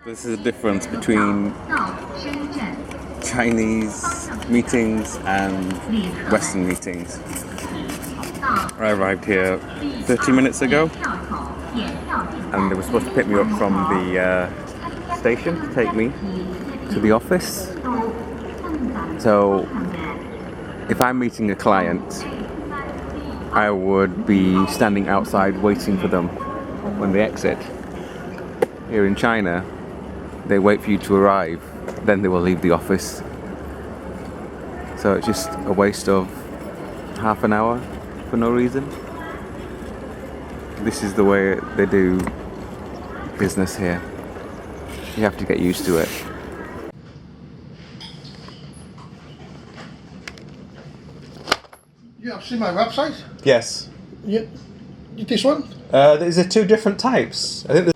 This is the difference between Chinese meetings and Western meetings. I arrived here 30 minutes ago and they were supposed to pick me up from the station to take me to the office. So if I'm meeting a client, I would be standing outside waiting for them when they exit. Here in China, they wait for you to arrive, then they will leave the office. So it's just a waste of half an hour for no reason. This is the way they do business here. You have to get used to it. You have seen my website? Yes. Yeah. This one? These are two different types. I think.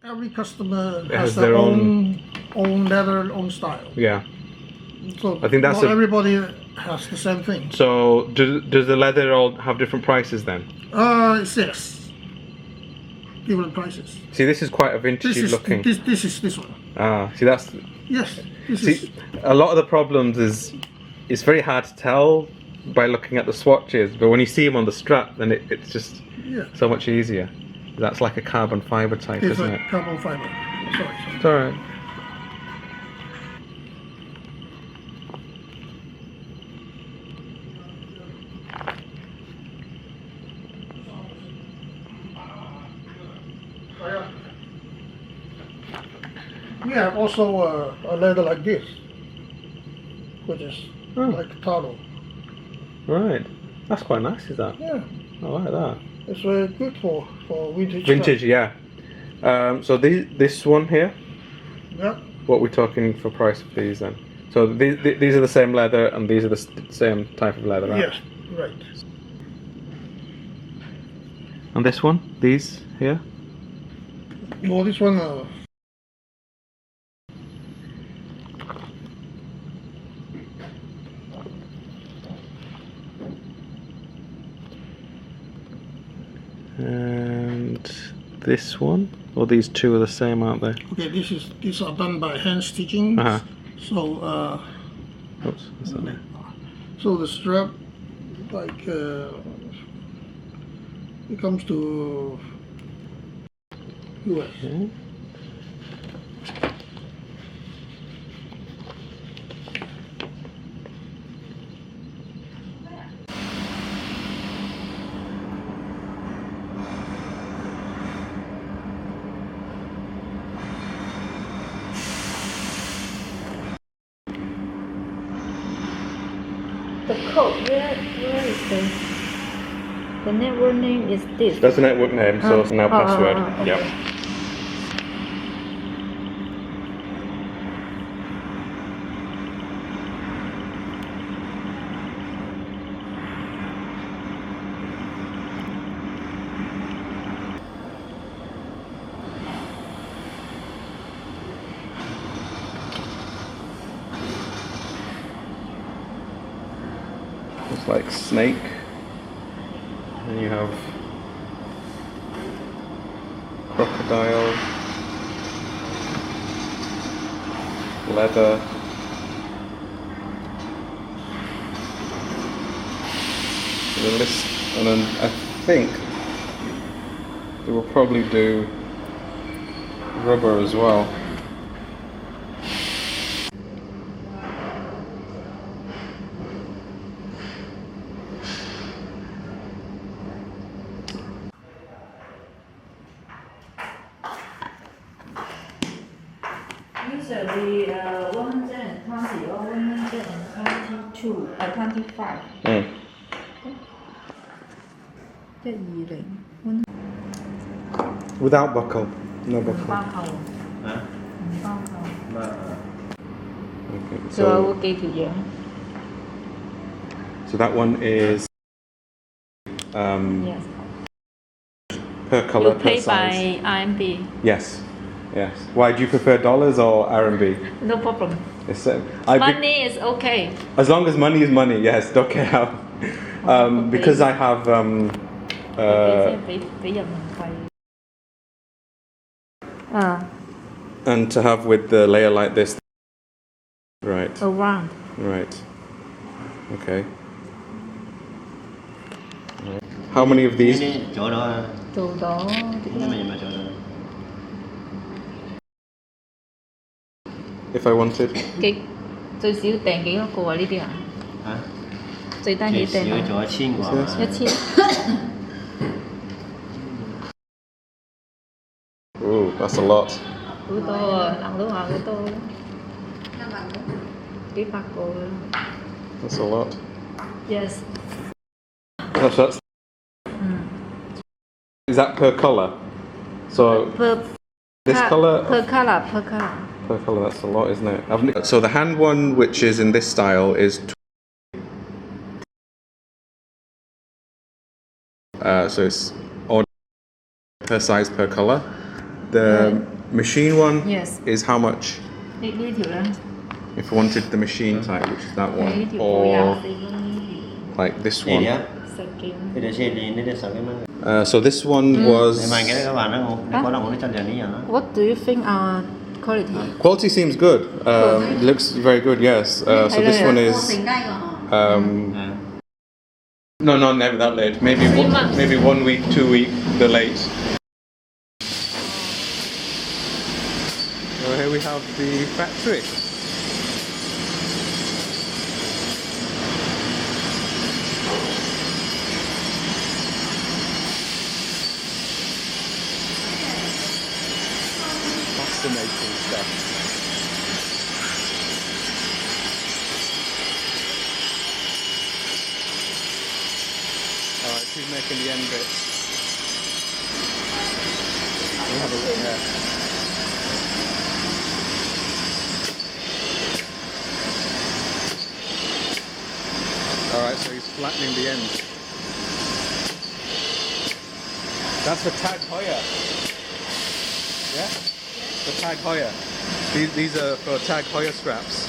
Every customer It has their own leather, own style. Yeah. So I think that's not everybody has the same thing. So does the leather all have different prices then? Yes. Different prices. See, this is quite a vintagey looking. This is this one. Ah, see that's. Yes. See, a lot of the problems is it's very hard to tell by looking at the swatches, but when you see them on the strap, then it's just so much easier. That's like a carbon fiber type, It's isn't like it? carbon fiber. Sorry. It's alright. We have also a leather like this, which is like taro. Right. That's quite nice, is that? Yeah. I like that. It's very good for vintage. Vintage, yeah. So this one here, Yeah. what we're talking for price of these then? So these are the same leather and these are the same type of leather, right? Yes, right. And this one, these here? Well, this one. And this one, or these two are the same, aren't they? Okay, these are done by hand stitching. So oops, what's that? so the strap, like it comes to US. Okay. The code, where is the network name is this? That's the network name, so it's now password. Okay. Yep. It's like snake, and you have crocodile, leather, the list, and then I think they will probably do rubber as well. Usually 120 or 130. 22 25 Mm. 120 Without buckle. No 唔 buckle. 包扣，嚇唔包扣。 Okay. 仲有 So, 幾條樣？ so that one is Yes. per You color, per pay size. by RMB. Yes. Yes. Why do you prefer dollars or RMB? No problem. It's, Money is okay. as long as money is money, yes, don't care how. Because I have 俾人民幣。啊 and to have with the layer like this. Right. around. Right. Okay. Right. How many of these? 呢chỗ đó 做到 nếu mà chỗ đó If I wanted. 最少訂幾多個啊？呢啲啊？嚇最低幾訂最少做1000個啊1000。 Ooh, that's a lot. 好多啊！冷都話好多，幾百個啊 That's a lot. Yes. That's Is that per color? So Per this color per color per color. per color, that's a lot, isn't it? So the hand one, which is in this style, is so it's on per size per color. The machine one Yes. is how much? 呢條咧， If I wanted the machine type, which is that 呢 one, 條 or 24蚊 like this 呢 one. 啲啊十幾蚊。呢啲先呢啲10幾蚊 So this one 你 was 買幾多個還啦我你覺得我啲真正啲人啦 What do you think are quality? quality seems good. Looks very good. Yes. So this one is. No, not never that late. Maybe 3 months. maybe 1 week, 2 week, the late. So here we have the factory. Fascinating stuff. Alright, she's making the end bits. We'll have a look there. Alright, so he's flattening the ends. That's for tag Hoya. Yeah? For tag Hoya. These are for tag Hoya straps.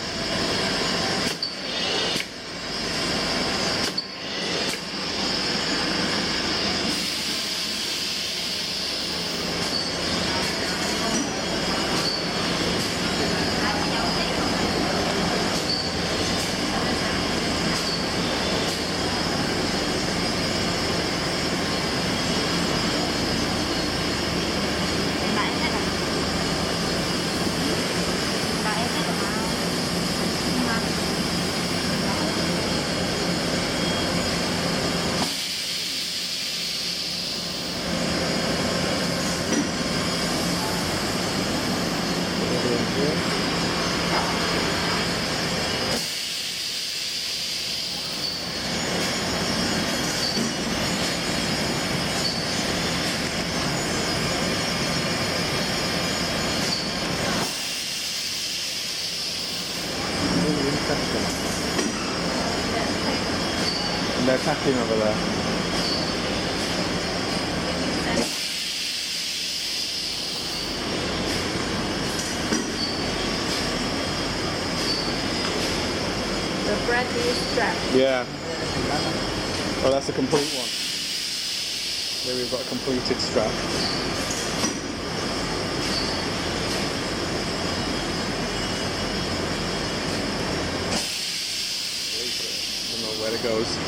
And they're tacking over there. The brand new strap. Yeah. Oh, that's a complete one. There we've got a completed strap. Don't know where it goes.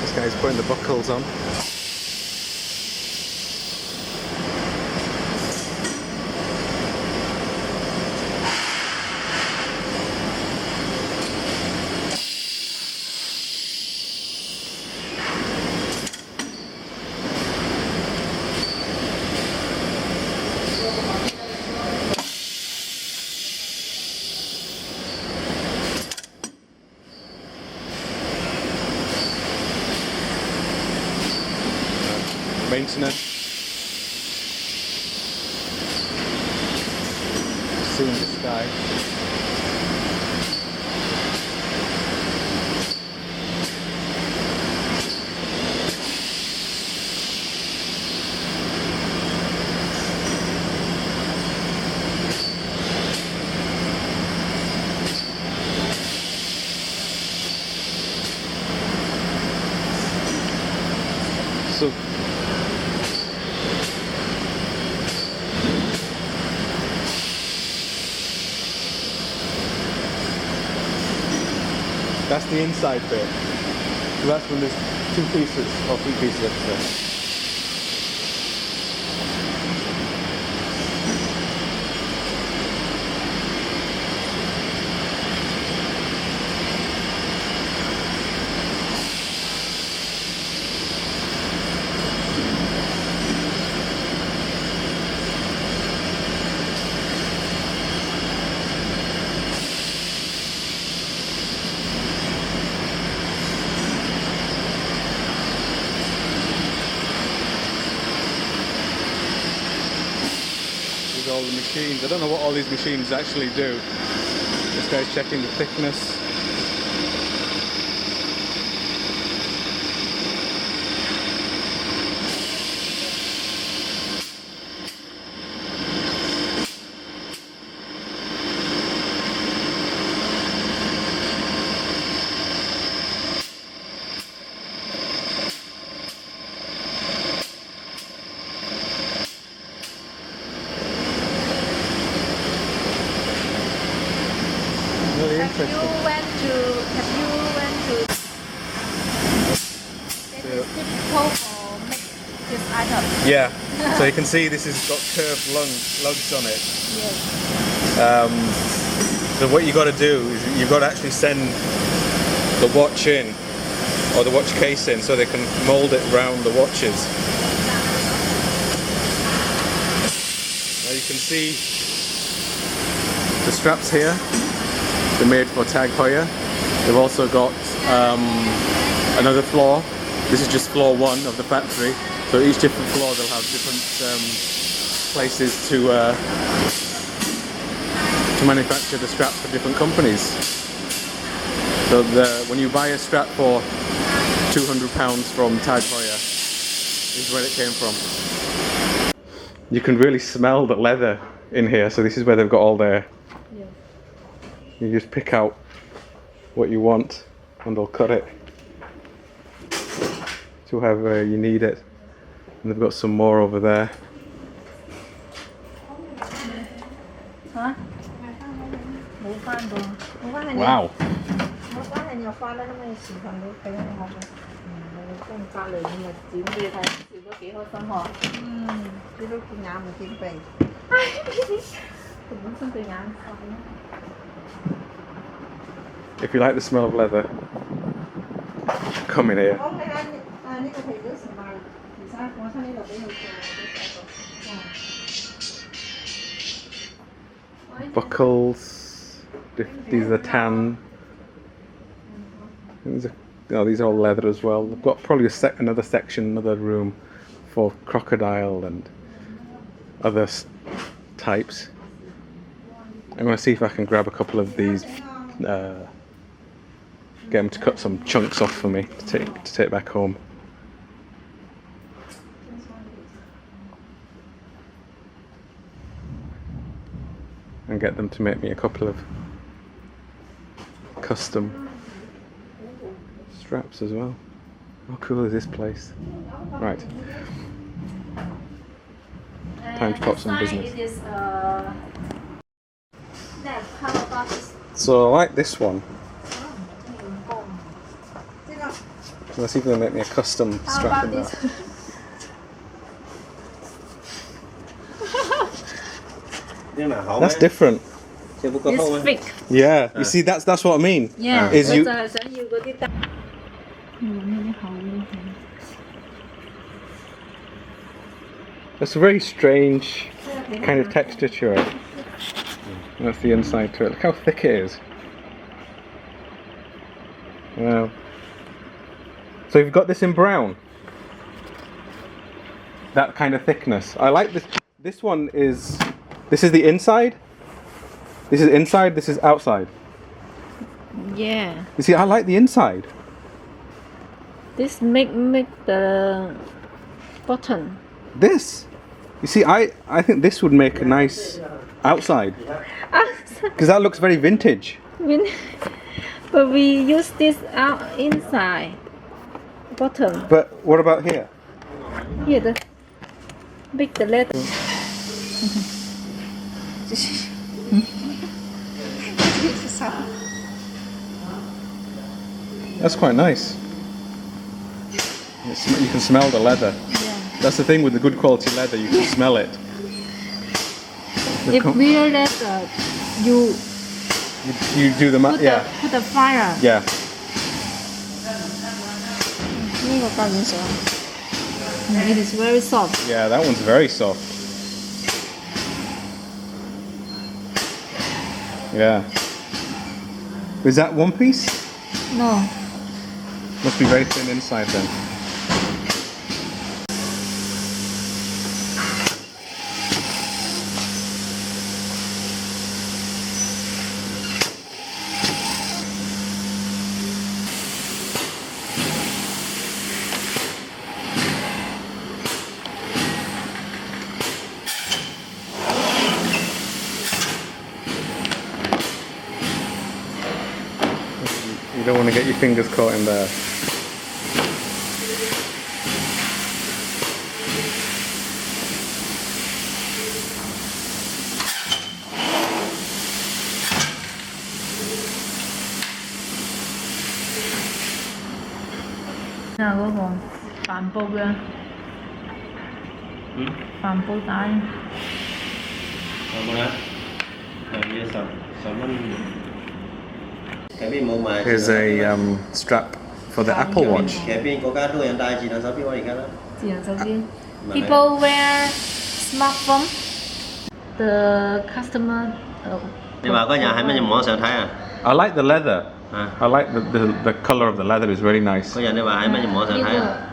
This guy's putting the buckles on. maintenance. Seeing the sky. So that's the inside bit. So that's when there's 2 pieces or 3 pieces of this. All the machines. I don't know what all these machines actually do. This guy's checking the thickness. Really interesting. Have you went to typical for make this item? Yeah. So you can see this has got curved lugs on it. Yes. So what you got to do is you've got to actually send the watch in, or the watch case in, so they can mould it round the watches. Now you can see the straps here. They're made for Tag Heuer. They've also got another floor. This is just floor 1 of the factory. So each different floor they'll have different places to manufacture the straps for different companies. So when you buy a strap for £200 from Tag Heuer, this is where it came from. You can really smell the leather in here. So this is where they've got all their. You just pick out what you want and they'll cut it to however you need it. And they've got some more over there. Hả? Wow. If you like the smell of leather, come in here. Buckles, these are tan. These are all leather as well. They've got probably another section, another room for crocodile and other types. I'm going to see if I can grab a couple of these, get them to cut some chunks off for me to take back home. And get them to make me a couple of custom straps as well. How cool is this place? Right. Time to pop some business. So I like this one. So let's see if they'll make me a custom strap in that. That's different. It's fake. Yeah, you see, that's what I mean. Yeah. Is you. It's a very strange kind of texture to it. And that's the inside to it. Look how thick it is. Wow. So you've got this in brown. that kind of thickness. I like this. This one is. This is the inside. This is inside. This is outside. Yeah. You see, I like the inside. This make the button. This. You see, I think this would make a nice outside because that looks very vintage. But we use this out inside bottom. But what about here? Here the big the letter. That's quite nice. You can smell the leather. Yeah. That's the thing with the good quality leather, you can smell it. If real leather, you You do the put yeah. put the fire. Yeah. 呢個較軟爽。It is very soft. Yeah, that one's very soft. Yeah. Is that one piece? No. Must be very thin inside then. You don't want to get your fingers caught in there. Là嗰個帆布嘅帆布帶。有冇咧？係10蚊。Kevin 冇買。 Here's a strap for the Apple Watch. Kevin 嗰間都有戴智能手錶啊，而家啦。智能手錶。People wear smartphone. The customer. 你話嗰人喺乜嘢網上睇啊？ I like the leather. 啊！ I like the color of the leather is very nice. 嗰人你話喺乜嘢網上睇啊？